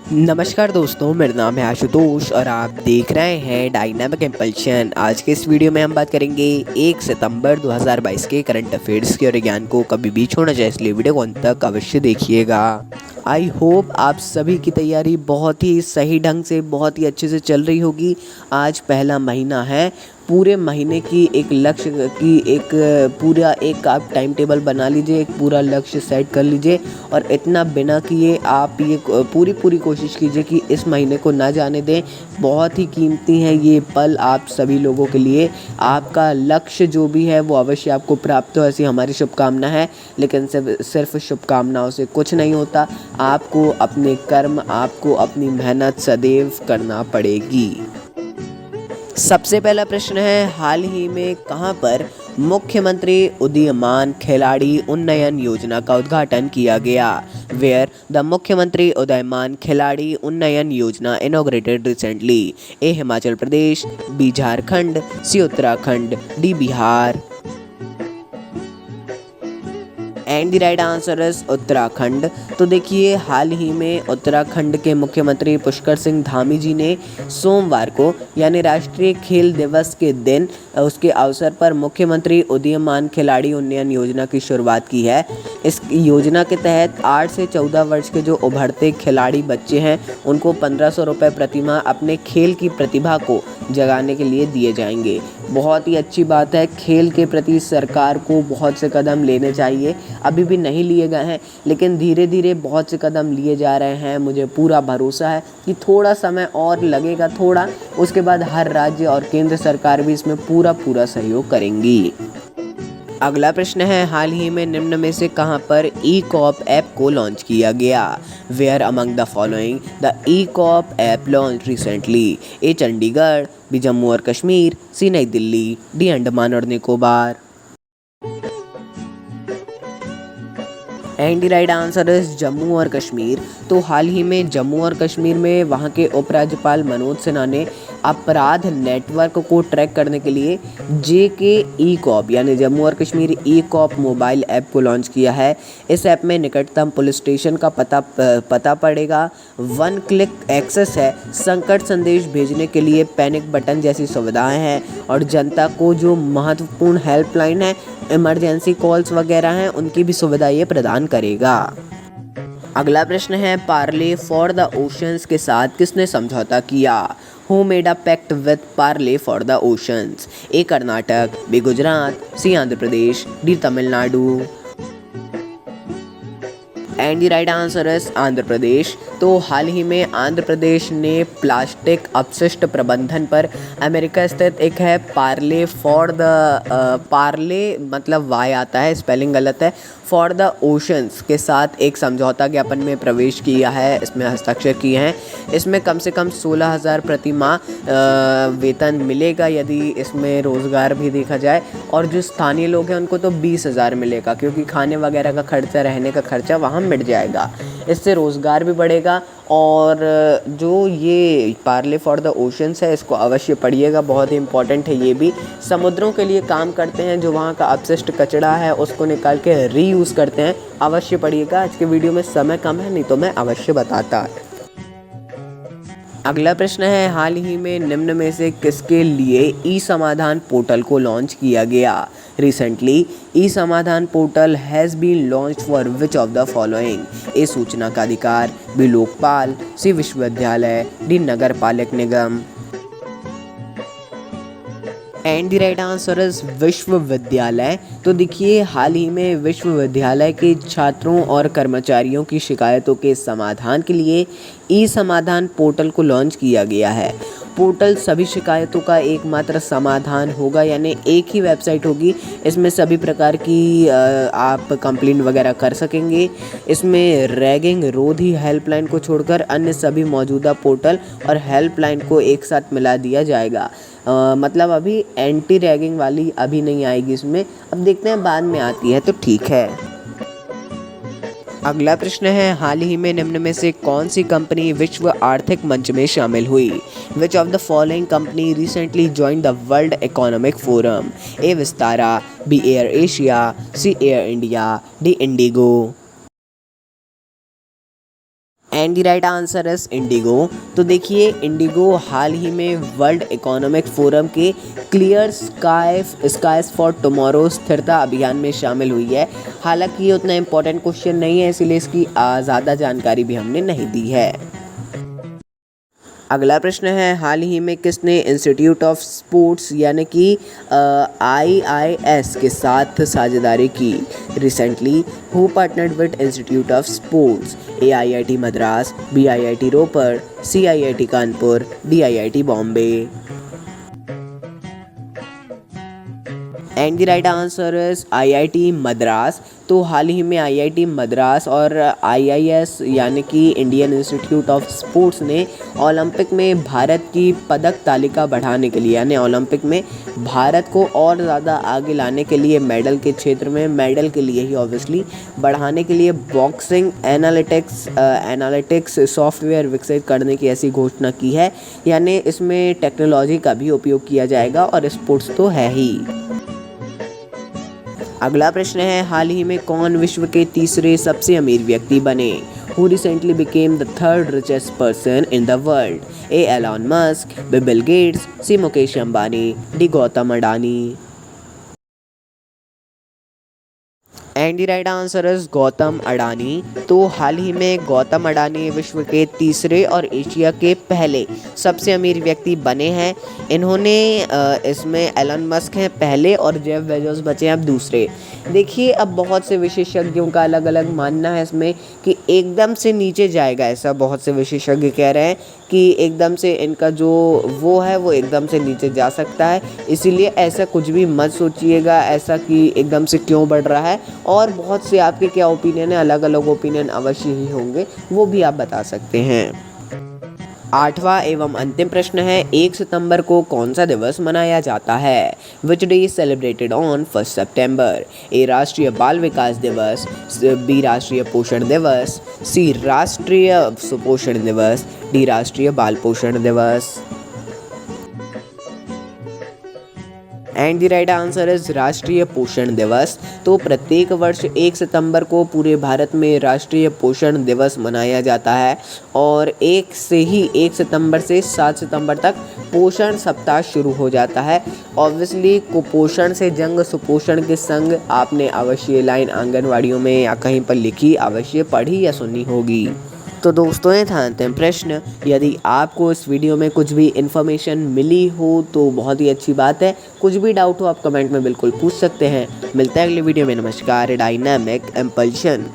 नमस्कार दोस्तों, मेरा नाम है आशुतोष और आप देख रहे हैं डायनामिक इम्पल्शन। आज के इस वीडियो में हम बात करेंगे 1 सितंबर 2022 के करंट अफेयर्स के, और ज्ञान को कभी भी छोड़ना चाहिए, इसलिए वीडियो को अंत तक अवश्य देखिएगा। आई होप आप सभी की तैयारी बहुत ही सही ढंग से, बहुत ही अच्छे से चल रही होगी। आज पहला महीना है, पूरे महीने की एक लक्ष्य की पूरा एक आप टाइम टेबल बना लीजिए, एक पूरा लक्ष्य सेट कर लीजिए और इतना बिना किए आप ये पूरी कोशिश कीजिए कि इस महीने को ना जाने दें। बहुत ही कीमती है ये पल आप सभी लोगों के लिए। आपका लक्ष्य जो भी है वो अवश्य आपको प्राप्त हो, ऐसी हमारी शुभकामना है। लेकिन सिर्फ शुभकामनाओं से कुछ नहीं होता, आपको अपने कर्म, आपको अपनी मेहनत सदैव करना पड़ेगी। सबसे पहला प्रश्न है, हाल ही में कहां पर मुख्यमंत्री उदीयमान खिलाड़ी उन्नयन योजना का उद्घाटन किया गया? वेयर द मुख्यमंत्री उदीयमान खिलाड़ी उन्नयन योजना inaugurated recently? A Himachal Pradesh, B Jharkhand, C Uttarakhand, D Bihar. And the right answer is Uttarakhand. तो देखिए, हाल ही में उत्तराखंड के मुख्यमंत्री पुष्कर सिंह धामी जी ने सोमवार को यानी राष्ट्रीय खेल दिवस के दिन उसके अवसर पर मुख्यमंत्री उदीयमान खिलाड़ी उन्नयन योजना की शुरुआत की है। इस योजना के तहत 8 से 14 वर्ष के जो उभरते खिलाड़ी बच्चे हैं उनको 1500 रुपये प्रतिमाह अपने खेल की प्रतिभा को जगाने के लिए दिए जाएंगे। बहुत ही अच्छी बात है। खेल के प्रति सरकार को बहुत से कदम लेने चाहिए, अभी भी नहीं लिए गए हैं लेकिन धीरे धीरे बहुत से कदम लिए जा रहे हैं। मुझे पूरा भरोसा है कि थोड़ा समय और लगेगा, उसके बाद हर राज्य और केंद्र सरकार भी इसमें पूरा सहयोग करेंगी। अगला प्रश्न है, हाल ही में निम्न में से कहां पर ई कॉप ऐप को लॉन्च किया गया? Where among the following the E cop app launch recently? A Chandigarh, B Jammu और कश्मीर, सी नई दिल्ली, डी अंडमान और Nicobar. And the right answer is Jammu और कश्मीर। तो हाल ही में जम्मू और कश्मीर में वहाँ के उपराज्यपाल मनोज सिन्हा ने अपराध नेटवर्क को ट्रैक करने के लिए JK ई कॉप यानी जम्मू और कश्मीर ई कॉप मोबाइल ऐप को लॉन्च किया है। इस ऐप में निकटतम पुलिस स्टेशन का पता पड़ेगा, 1 क्लिक एक्सेस है, संकट संदेश भेजने के लिए पैनिक बटन जैसी सुविधाएं हैं और जनता को जो महत्वपूर्ण हेल्पलाइन है, इमरजेंसी कॉल्स वगैरह हैं, उनकी भी सुविधा ये प्रदान करेगा। अगला प्रश्न है, पार्ले फॉर द ओशंस के साथ किसने समझौता किया? Who made a pact with Parley for the oceans? A Karnataka, B Gujarat, C Andhra Pradesh, D Tamil Nadu. And the right answer is Andhra Pradesh. तो हाल ही में आंध्र प्रदेश ने प्लास्टिक अपशिष्ट प्रबंधन पर अमेरिका स्थित एक है पार्ले फॉर द पार्ले मतलब वाई आता है, स्पेलिंग गलत है, फॉर द ओशंस के साथ एक समझौता ज्ञापन में प्रवेश किया है, इसमें हस्ताक्षर किए हैं। इसमें कम से कम 16,000 प्रति माह वेतन मिलेगा यदि इसमें रोज़गार भी देखा जाए, और जो स्थानीय लोग हैं उनको तो 20,000 मिलेगा, क्योंकि खाने वगैरह का खर्चा, रहने का खर्चा वहाँ मिट जाएगा। इससे रोज़गार भी बढ़ेगा। और जो ये पार्ले फॉर द ओशंस है, इसको अवश्य पढ़िएगा, बहुत ही इंपॉर्टेंट है। ये भी समुद्रों के लिए काम करते हैं, जो वहाँ का अपशिष्ट कचरा है उसको निकाल के रीयूज़ करते हैं। अवश्य पढ़िएगा। आज के वीडियो में समय कम है, नहीं तो मैं अवश्य बताता। अगला प्रश्न है, हाल ही में निम्न में से किसके लिए ई समाधान पोर्टल को लॉन्च किया गया? Recently e Samadhan portal has been launched for which of the following? A सूचना का अधिकार, बी लोकपाल, सी विश्वविद्यालय, डी नगर पालिक निगम। And the right answer is विश्वविद्यालय। तो देखिए, हाल ही में विश्वविद्यालय के छात्रों और कर्मचारियों की शिकायतों के समाधान के लिए ई समाधान पोर्टल को लॉन्च किया गया है। पोर्टल सभी शिकायतों का एकमात्र समाधान होगा, यानी एक ही वेबसाइट होगी। इसमें सभी प्रकार की आप कंप्लेंट वगैरह कर सकेंगे। इसमें रैगिंग रोधी हेल्पलाइन को छोड़कर अन्य सभी मौजूदा पोर्टल और हेल्पलाइन को एक साथ मिला दिया जाएगा। मतलब अभी एंटी रैगिंग वाली अभी नहीं आएगी इसमें, अब देखते हैं बाद में आती है तो ठीक है। अगला प्रश्न है, हाल ही में निम्न में से कौन सी कंपनी विश्व आर्थिक मंच में शामिल हुई? Which of the following company recently join the World Economic Forum? A Vistara, B AirAsia, C Air India, D IndiGo. And the right answer is IndiGo. तो देखिए इंडिगो हाल ही में वर्ल्ड इकोनॉमिक फोरम के क्लियर स्काइज फॉर टुमारो स्थिरता अभियान में शामिल हुई है। हालांकि ये उतना इम्पोर्टेंट क्वेश्चन नहीं है, इसीलिए इसकी ज़्यादा जानकारी भी हमने नहीं दी है। अगला प्रश्न है, हाल ही में किसने इंस्टीट्यूट ऑफ स्पोर्ट्स यानी कि IIS के साथ साझेदारी की? Recently who partnered with institute of sports? AIIT Madras, BIIT Ropar, CIIT Kanpur, DIIT Bombay. And the right answer is IIT Madras. तो हाल ही में IIT मद्रास और IIS यानी कि इंडियन इंस्टीट्यूट ऑफ स्पोर्ट्स ने ओलंपिक में भारत की पदक तालिका बढ़ाने के लिए, यानी ओलंपिक में भारत को और ज़्यादा आगे लाने के लिए, मेडल के क्षेत्र में मेडल के लिए ही ऑब्वियसली बढ़ाने के लिए बॉक्सिंग एनालिटिक्स सॉफ्टवेयर विकसित करने की ऐसी घोषणा की है। यानी इसमें टेक्नोलॉजी का भी उपयोग किया जाएगा और स्पोर्ट्स तो है ही। अगला प्रश्न है, हाल ही में कौन विश्व के तीसरे सबसे अमीर व्यक्ति बने? Who recently became the third richest person in the world? A. Elon Musk, B. Bill Gates, C. Mukesh Ambani, D. Gautam Adani। And the right answer is Gautam Adani. तो हाल ही में गौतम अडानी विश्व के तीसरे और एशिया के पहले सबसे अमीर व्यक्ति बने हैं। इन्होंने इसमें एलन मस्क हैं पहले और जेफ बेजोस बचे हैं अब दूसरे। देखिए अब बहुत से विशेषज्ञों का अलग अलग मानना है इसमें कि एकदम से नीचे जाएगा, ऐसा बहुत से विशेषज्ञ कह रहे हैं कि एकदम से इनका जो वो है वो एकदम से नीचे जा सकता है। इसीलिए ऐसा कुछ भी मत सोचिएगा ऐसा कि एकदम से क्यों बढ़ रहा है। और बहुत से आपके क्या ओपिनियन है, अलग अलग ओपिनियन अवश्य ही होंगे, वो भी आप बता सकते हैं। आठवां एवं अंतिम प्रश्न है, 1 सितंबर को कौन सा दिवस मनाया जाता है? Which day is celebrated on 1 सितंबर? ए. राष्ट्रीय बाल विकास दिवस, B. राष्ट्रीय पोषण दिवस, C. राष्ट्रीय सुपोषण दिवस, D. राष्ट्रीय बाल पोषण दिवस। And the right answer is राष्ट्रीय पोषण दिवस। तो प्रत्येक वर्ष 1 सितंबर को पूरे भारत में राष्ट्रीय पोषण दिवस मनाया जाता है और 1 सितंबर से 7 सितंबर तक पोषण सप्ताह शुरू हो जाता है। ऑब्वियसली कुपोषण से जंग सुपोषण के संग आपने अवश्य लाइन आंगनवाड़ियों में या कहीं पर लिखी अवश्य पढ़ी या सुनी होगी। तो दोस्तों ये था अंतिम प्रश्न। यदि आपको इस वीडियो में कुछ भी इन्फॉर्मेशन मिली हो तो बहुत ही अच्छी बात है। कुछ भी डाउट हो आप कमेंट में बिल्कुल पूछ सकते हैं। मिलते हैं अगले वीडियो में। नमस्कार। Dynamic impulsion.